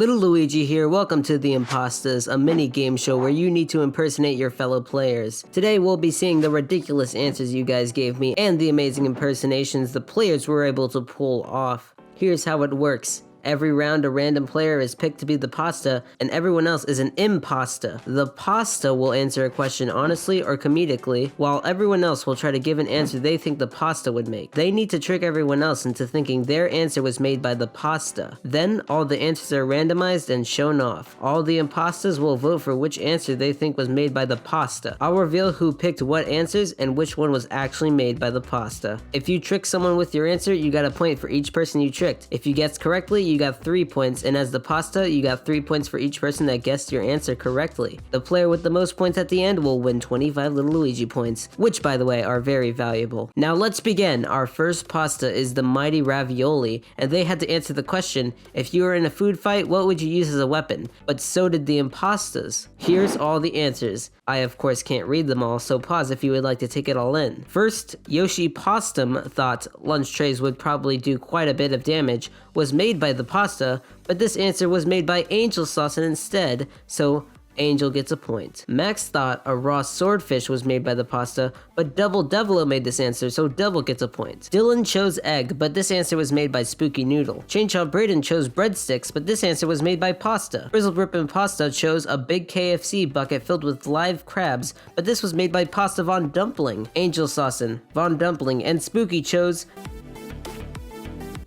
Little Luigi here, welcome to the Impastas, a mini game show where you need to impersonate your fellow players. Today we'll be seeing the ridiculous answers you guys gave me and the amazing impersonations the players were able to pull off. Here's how it works. Every round, a random player is picked to be the pasta, and everyone else is an impasta. The pasta will answer a question honestly or comedically, while everyone else will try to give an answer they think the pasta would make. They need to trick everyone else into thinking their answer was made by the pasta. Then, all the answers are randomized and shown off. All the impastas will vote for which answer they think was made by the pasta. I'll reveal who picked what answers and which one was actually made by the pasta. If you trick someone with your answer, you got a point for each person you tricked. If you guessed correctly, you got 3 points, and as the pasta, you got 3 points for each person that guessed your answer correctly. The player with the most points at the end will win 25 Little Luigi points, which by the way are very valuable. Now let's begin. Our first pasta is the mighty ravioli, and they had to answer the question, if you were in a food fight, what would you use as a weapon? But so did the impastas. Here's all the answers. I of course can't read them all, so pause if you would like to take it all in. First, Yoshi Postum thought lunch trays would probably do quite a bit of damage, was made by the pasta, but this answer was made by Angel Sauce instead, so Angel gets a point. Max thought a raw swordfish was made by the pasta, but Double Devilo made this answer, so Devil gets a point. Dylan chose egg, but this answer was made by Spooky Noodle. Chainsaw Braden chose breadsticks, but this answer was made by pasta. Brizzlebrip and Pasta chose a big KFC bucket filled with live crabs, but this was made by Pasta Von Dumpling. Angel Saucin, Von Dumpling, and Spooky chose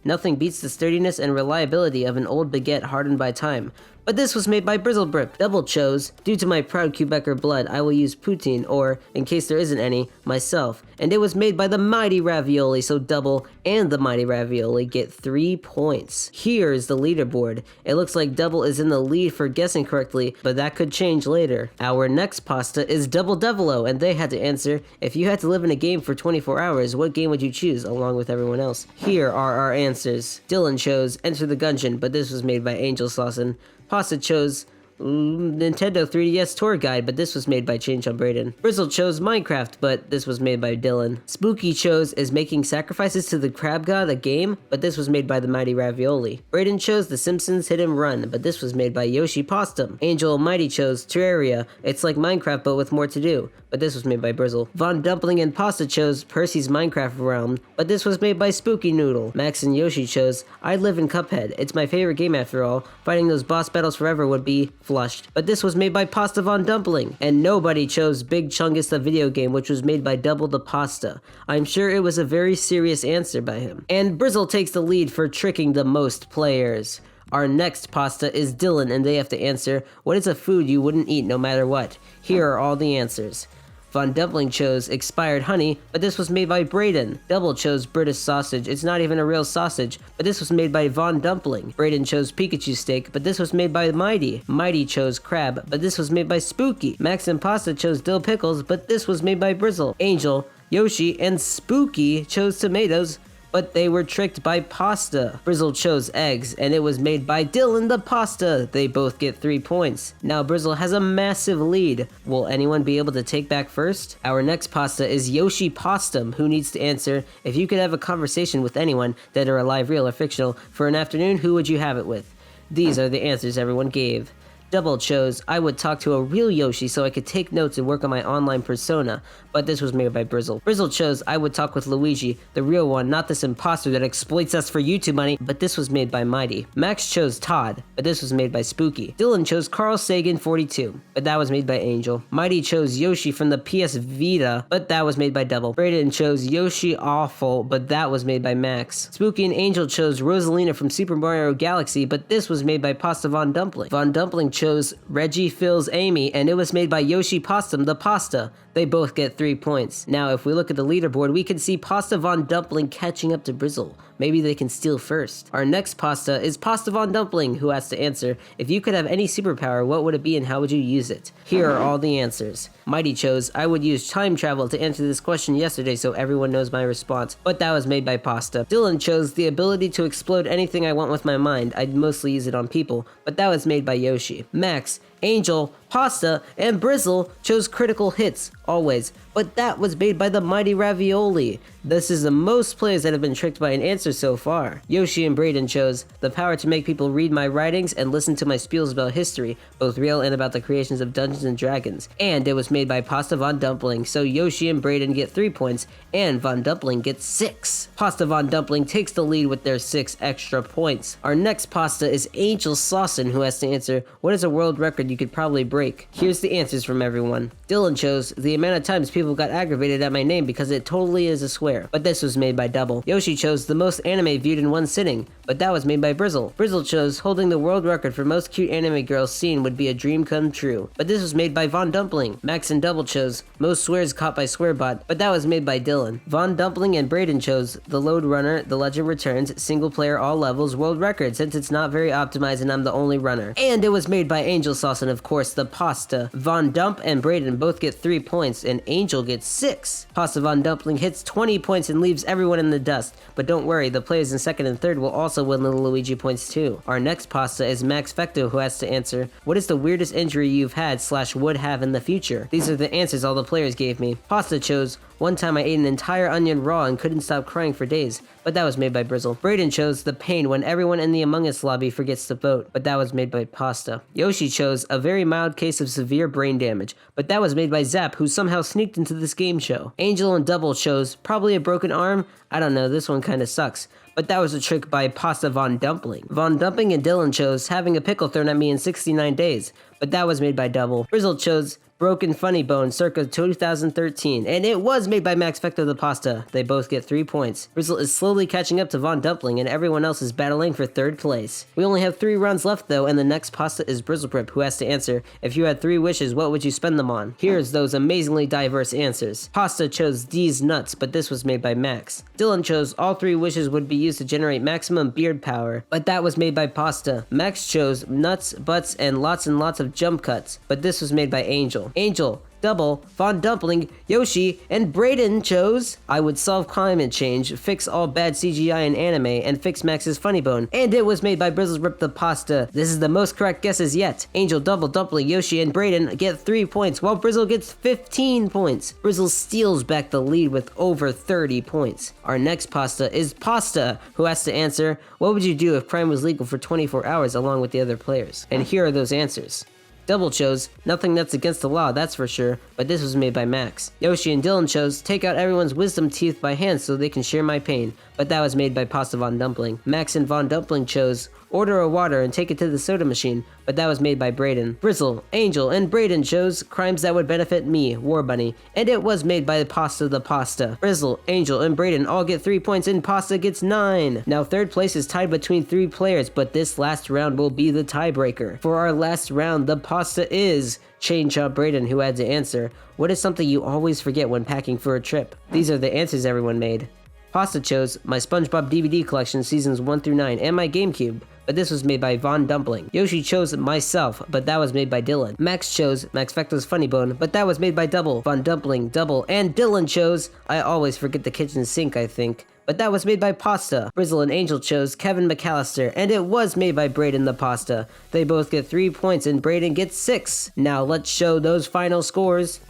nothing beats the sturdiness and reliability of an old baguette hardened by time, but this was made by Brizzlebrip. Double chose, due to my proud Quebecer blood, I will use poutine, or, in case there isn't any, myself, and it was made by the mighty ravioli, so Double and the mighty ravioli get 3 points. Here is the leaderboard. It looks like Double is in the lead for guessing correctly, but that could change later. Our next pasta is Double Devilo, and they had to answer, if you had to live in a game for 24 hours, what game would you choose, along with everyone else? Here are our answers. Dylan chose Enter the Gungeon, but this was made by Angel Saucin. Pasta chose Nintendo 3DS Tour Guide, but this was made by Chainsaw Braden. Brizzle chose Minecraft, but this was made by Dylan. Spooky chose Is Making Sacrifices to the Crab God a Game, but this was made by the Mighty Ravioli. Braden chose The Simpsons Hit and Run, but this was made by Yoshi Postum. Angel Almighty chose Terraria. It's like Minecraft but with more to do, but this was made by Brizzle. Von Dumpling and Pasta chose Percy's Minecraft Realm, but this was made by Spooky Noodle. Max and Yoshi chose I Live in Cuphead. It's my favorite game after all. Fighting those boss battles forever would be flushed, but this was made by Pasta Von Dumpling. And nobody chose Big Chungus the video game, which was made by Double the Pasta. I'm sure it was a very serious answer by him. And Brizzle takes the lead for tricking the most players. Our next pasta is Dylan, and they have to answer, what is a food you wouldn't eat no matter what? Here are all the answers. Von Dumpling chose Expired Honey, but this was made by Braden. Double chose British Sausage. It's not even a real sausage, but this was made by Von Dumpling. Braden chose Pikachu Steak, but this was made by Mighty. Mighty chose Crab, but this was made by Spooky. Max and Pasta chose Dill Pickles, but this was made by Brizzle. Angel, Yoshi, and Spooky chose Tomatoes, but they were tricked by Pasta. Brizzle chose eggs, and it was made by Dylan the Pasta. They both get 3 points. Now Brizzle has a massive lead. Will anyone be able to take back first? Our next pasta is Yoshi Postum, who needs to answer, if you could have a conversation with anyone, dead or alive, real or fictional, for an afternoon, who would you have it with? These are the answers everyone gave. Double chose, I would talk to a real Yoshi so I could take notes and work on my online persona, but this was made by Brizzle. Brizzle chose, I would talk with Luigi, the real one, not this imposter that exploits us for YouTube money, but this was made by Mighty. Max chose Todd, but this was made by Spooky. Dylan chose Carl Sagan 42, but that was made by Angel. Mighty chose Yoshi from the PS Vita, but that was made by Double. Braden chose Yoshi Awful, but that was made by Max. Spooky and Angel chose Rosalina from Super Mario Galaxy, but this was made by Pasta Von Dumpling. Von Dumpling chose Reggie Fills Amy, and it was made by Yoshi Postum the Pasta. They both get 3 points. Now, if we look at the leaderboard, we can see Pasta Von Dumpling catching up to Brizzle. Maybe they can steal first. Our next pasta is Pasta Von Dumpling, who has to answer, if you could have any superpower, what would it be and how would you use it? Here are all the answers. Mighty chose, I would use time travel to answer this question yesterday so everyone knows my response, but that was made by Pasta. Dylan chose the ability to explode anything I want with my mind. I'd mostly use it on people, but that was made by Yoshi. Max, Angel, Pasta, and Brizzle chose critical hits, always, but that was made by the mighty Ravioli. This is the most players that have been tricked by an answer so far. Yoshi and Brayden chose the power to make people read my writings and listen to my spiels about history, both real and about the creations of Dungeons and Dragons. And it was made by Pasta Von Dumpling, so Yoshi and Brayden get 3 points, and Von Dumpling gets 6. Pasta Von Dumpling takes the lead with their 6 extra points. Our next pasta is Angel Saucin, who has to answer, what is a world record you could probably break? Here's the answers from everyone. Dylan chose the amount of times people got aggravated at my name because it totally is a swear, but this was made by Double. Yoshi chose the most anime viewed in one sitting, but that was made by Brizzle. Brizzle chose holding the world record for most cute anime girls seen would be a dream come true, but this was made by Von Dumpling. Max and Double chose most swears caught by Swearbot, but that was made by Dylan. Von Dumpling and Brayden chose the Load Runner, The Legend Returns, single player all levels world record since it's not very optimized and I'm the only runner. And it was made by Angel Sauce and of course the pasta. Von Dump and Brayden both get 3 points and Angel gets 6. Pasta Von Dumpling hits 20 points and leaves everyone in the dust, but don't worry, the players in second and third will also win Little Luigi Points too. Our next pasta is Max Fecto, who has to answer, what is the weirdest injury you've had / would have in the future? These are the answers all the players gave me. Pasta chose, one time I ate an entire onion raw and couldn't stop crying for days, but that was made by Brizzle. Brayden chose the pain when everyone in the Among Us lobby forgets to vote, but that was made by Pasta. Yoshi chose a very mild case of severe brain damage, but that was made by Zap, who somehow sneaked into this game show. Angel and Double chose probably a broken arm. I don't know, this one kinda sucks. But that was a trick by Pasta Von Dumpling. Von Dumpling and Dylan chose having a pickle thrown at me in 69 days, but that was made by Double. Brizzle chose Broken Funny Bone circa 2013, and it was made by Max Fecto the Pasta. They both get 3 points. Brizzle is slowly catching up to Von Dumpling, and everyone else is battling for 3rd place. We only have 3 rounds left though, and the next pasta is Brizzleprip, who has to answer, if you had 3 wishes, what would you spend them on? Here's those amazingly diverse answers. Pasta chose D's nuts, but this was made by Max. Dylan chose all 3 wishes would be used to generate maximum beard power, but that was made by Pasta. Max chose nuts, butts, and lots of jump cuts, but this was made by Angel. Angel, Double, Von Dumpling, Yoshi, and Brayden chose I would solve climate change, fix all bad CGI in anime, and fix Max's funny bone. And it was made by Brizzle's Rip the Pasta. This is the most correct guesses yet. Angel, Double, Dumpling, Yoshi, and Brayden get 3 points, while Brizzle gets 15 points. Brizzle steals back the lead with over 30 points. Our next pasta is Pasta, who has to answer, what would you do if crime was legal for 24 hours along with the other players? And here are those answers. Double chose, nothing that's against the law, that's for sure, but this was made by Max. Yoshi and Dylan chose, take out everyone's wisdom teeth by hand so they can share my pain, but that was made by Pasta Von Dumpling. Max and Von Dumpling chose, order a water and take it to the soda machine, but that was made by Brayden. Brizzle, Angel, and Brayden chose crimes that would benefit me, War Bunny, and it was made by Pasta the Pasta. Brizzle, Angel, and Brayden all get 3 points and Pasta gets 9. Now 3rd place is tied between 3 players, but this last round will be the tiebreaker. For our last round, the pasta is Chain Chomp Brayden, who had to answer, what is something you always forget when packing for a trip? These are the answers everyone made. Pasta chose my SpongeBob DVD collection seasons 1 through 9 and my GameCube, but this was made by Von Dumpling. Yoshi chose myself, but that was made by Dylan. Max chose Max Fecto's Funny Bone, but that was made by Double. Von Dumpling, Double, and Dylan chose I always forget the kitchen sink, I think, but that was made by Pasta. Brizzle and Angel chose Kevin McAllister, and it was made by Brayden the Pasta. They both get 3 points and Brayden gets 6. Now let's show those final scores.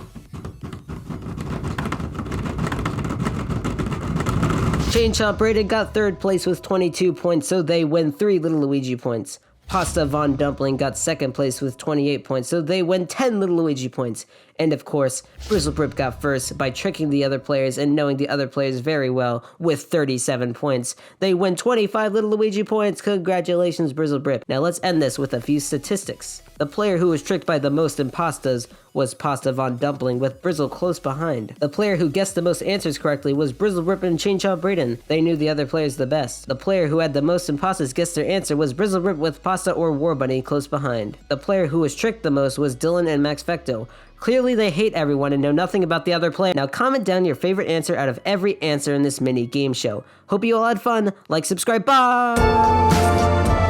Chain Chomp Brayden got 3rd place with 22 points, so they win 3 Little Luigi points. Pasta Von Dumpling got 2nd place with 28 points, so they win 10 Little Luigi points. And of course, Brizzleprip got 1st by tricking the other players and knowing the other players very well with 37 points. They win 25 Little Luigi points. Congratulations, Brizzleprip. Now let's end this with a few statistics. The player who was tricked by the most impastas was Pasta Von Dumpling, with Brizzle close behind. The player who guessed the most answers correctly was Brizzleprip and Chain Chomp Brayden. They knew the other players the best. The player who had the most impastas guess their answer was Brizzleprip, with Pasta or War Bunny close behind. The player who was tricked the most was Dylan and Max Fecto. Clearly they hate everyone and know nothing about the other player. Now comment down your favorite answer out of every answer in this mini game show. Hope you all had fun. Like, subscribe, bye!